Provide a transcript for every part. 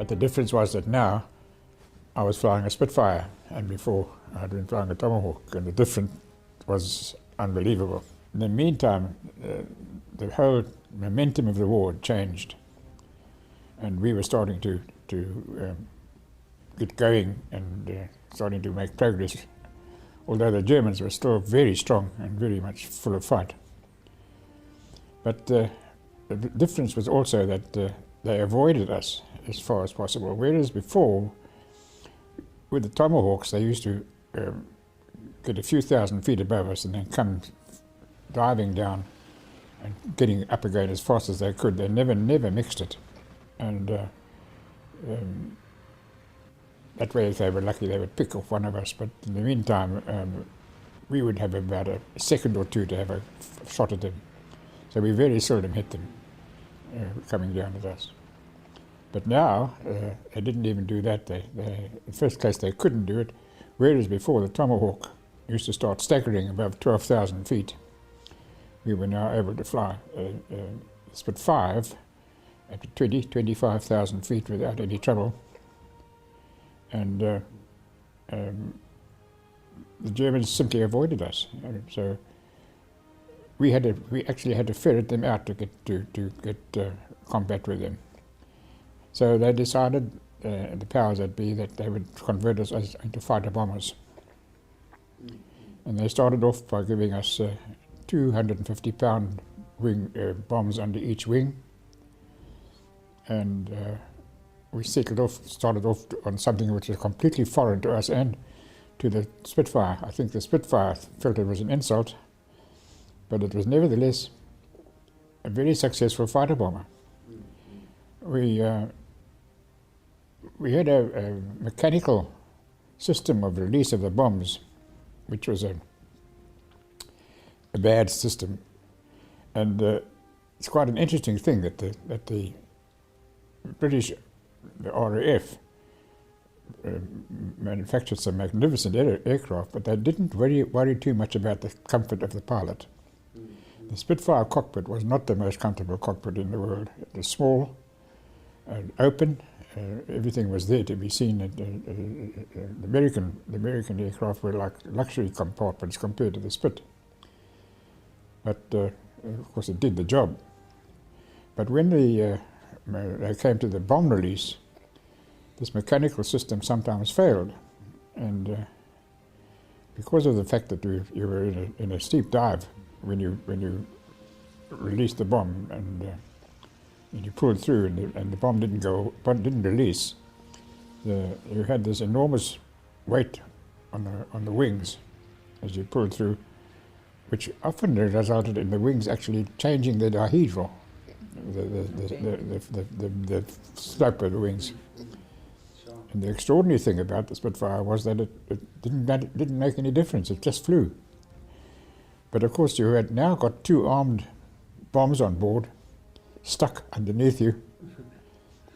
But the difference was that now I was flying a Spitfire, and before I had been flying a Tomahawk, and the difference was unbelievable. In the meantime, the whole momentum of the war had changed, and we were starting to get going and starting to make progress, although the Germans were still very strong and very much full of fight. But the difference was also that they avoided us as far as possible, whereas before, with the Tomahawks, they used to get a few thousand feet above us and then come diving down and getting up again as fast as they could. They never mixed it. And that way, if they were lucky, they would pick off one of us. But in the meantime, we would have about a second or two to have a shot at them. So we very seldom hit them coming down at us. But now, they didn't even do that. In the first case, they couldn't do it, whereas before the Tomahawk used to start staggering above 12,000 feet. We were now able to fly Spitfire at 25,000 feet without any trouble. And the Germans simply avoided us. So we actually had to ferret them out to get combat with them. So they decided, the powers that be, that they would convert us into fighter bombers. And they started off by giving us 250-pound bombs under each wing. And we started off on something which was completely foreign to us and to the Spitfire. I think the Spitfire felt it was an insult, but it was nevertheless a very successful fighter bomber. We had a mechanical system of release of the bombs, which was a bad system, and it's quite an interesting thing that the British, the RAF, manufactured some magnificent aircraft, but they didn't worry too much about the comfort of the pilot. The Spitfire cockpit was not the most comfortable cockpit in the world. It was small and open. Everything was there to be seen. The American aircraft were like luxury compartments compared to the Spit. But of course it did the job. But when they came to the bomb release, this mechanical system sometimes failed. And because of the fact that you were in a steep dive when you released the bomb, and you pulled through, and the bomb didn't release, you had this enormous weight on the wings as you pulled through, which often resulted in the wings actually changing their dihedral, the slope of the wings. And the extraordinary thing about the Spitfire was that it didn't make any difference. It just flew. But of course, you had now got two armed bombs on board, stuck underneath you.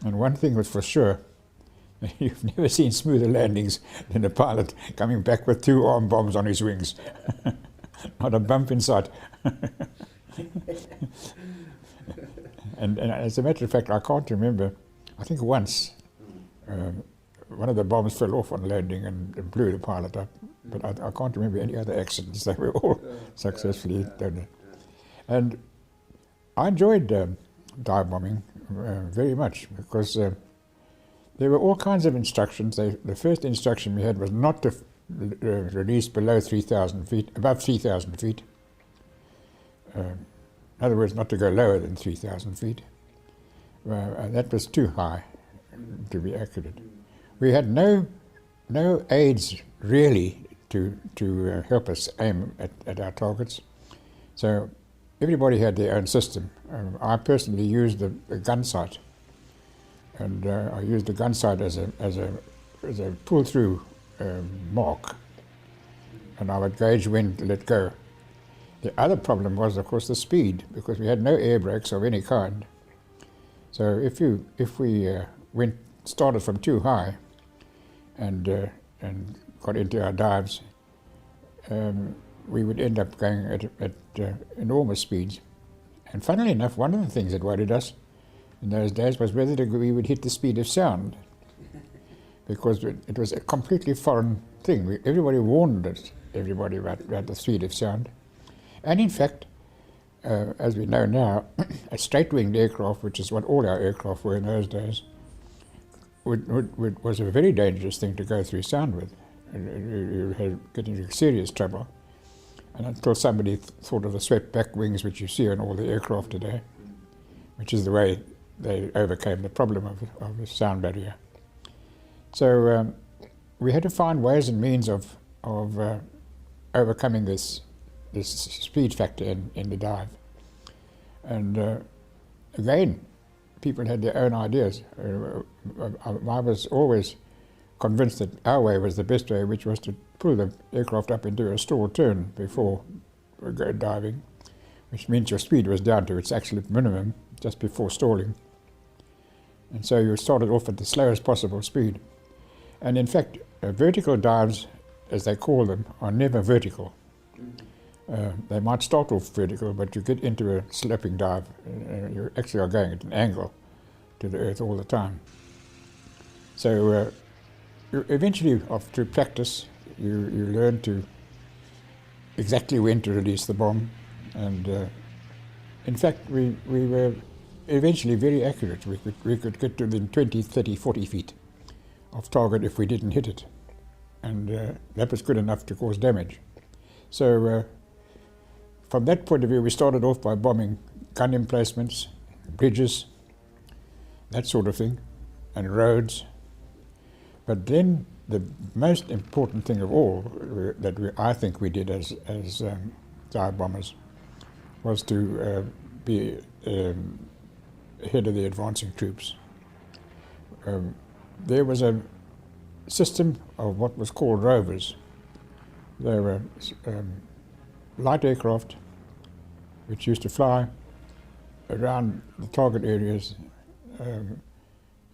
And one thing was for sure, you've never seen smoother landings than a pilot coming back with two armed bombs on his wings. Not a bump in sight. And as a matter of fact, I can't remember, I think once, one of the bombs fell off on landing and blew the pilot up, but I can't remember any other accidents. They were all successfully done. And I enjoyed dive bombing very much, because there were all kinds of instructions. The first instruction we had was not to release below 3,000 feet, above 3,000 feet. In other words, not to go lower than 3,000 feet. That was too high to be accurate. We had no aids really to help us aim at our targets. So everybody had their own system. I personally used the gun sight, and I used the gun sight as a pull-through mark, and I would gauge when to let go. The other problem was, of course, the speed, because we had no air brakes of any kind. So if we started from too high and got into our dives, we would end up going at enormous speeds. And funnily enough, one of the things that worried us in those days was whether we would hit the speed of sound, because it was a completely foreign thing. Everybody warned us, everybody about the speed of sound. And in fact, as we know now, a straight-winged aircraft, which is what all our aircraft were in those days, was a very dangerous thing to go through sound with. You had get into serious trouble. And until somebody thought of the swept-back wings, which you see on all the aircraft today, which is the way they overcame the problem of the sound barrier. So we had to find ways and means of overcoming this speed factor in the dive. And again, people had their own ideas. I was always convinced that our way was the best way, which was to pull the aircraft up into a stall turn before we go diving, which means your speed was down to its absolute minimum just before stalling. And so you started off at the slowest possible speed. And in fact, vertical dives, as they call them, are never vertical. They might start off vertical, but you get into a sloping dive, you actually are going at an angle to the earth all the time. So eventually, through practice, you learn to exactly when to release the bomb. And in fact, we were eventually very accurate. We could get to within 20, 30, 40 feet of target if we didn't hit it. And that was good enough to cause damage. So from that point of view, we started off by bombing gun emplacements, bridges, that sort of thing, and roads. But then the most important thing of all that I think we did as dive bombers was to be ahead of the advancing troops. There was a system of what was called rovers. They were light aircraft which used to fly around the target areas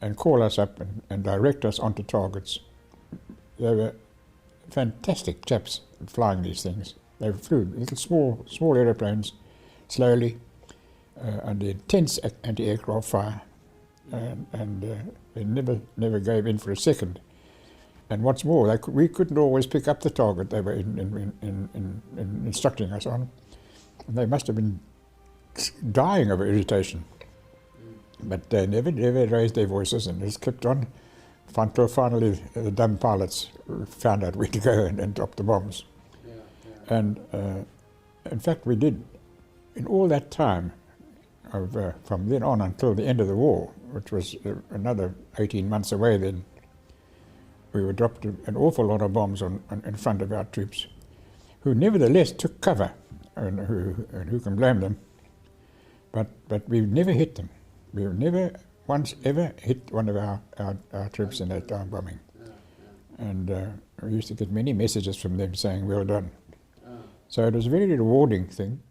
and call us up and direct us onto targets. They were fantastic chaps at flying these things. They flew little small aeroplanes slowly under intense anti-aircraft fire, and they never gave in for a second. And what's more, we couldn't always pick up the target they were instructing us on. And they must have been dying of irritation. But they never raised their voices and just kept on until finally the dumb pilots found out where to go and drop the bombs. Yeah, yeah. And in fact, we did, in all that time, from then on until the end of the war, which was another 18 months away then, we were dropped an awful lot of bombs in front of our troops, who nevertheless took cover, and who can blame them? But we never hit them. We never once ever hit one of our troops in that dive bombing. And we used to get many messages from them saying, well done. So it was a very rewarding thing.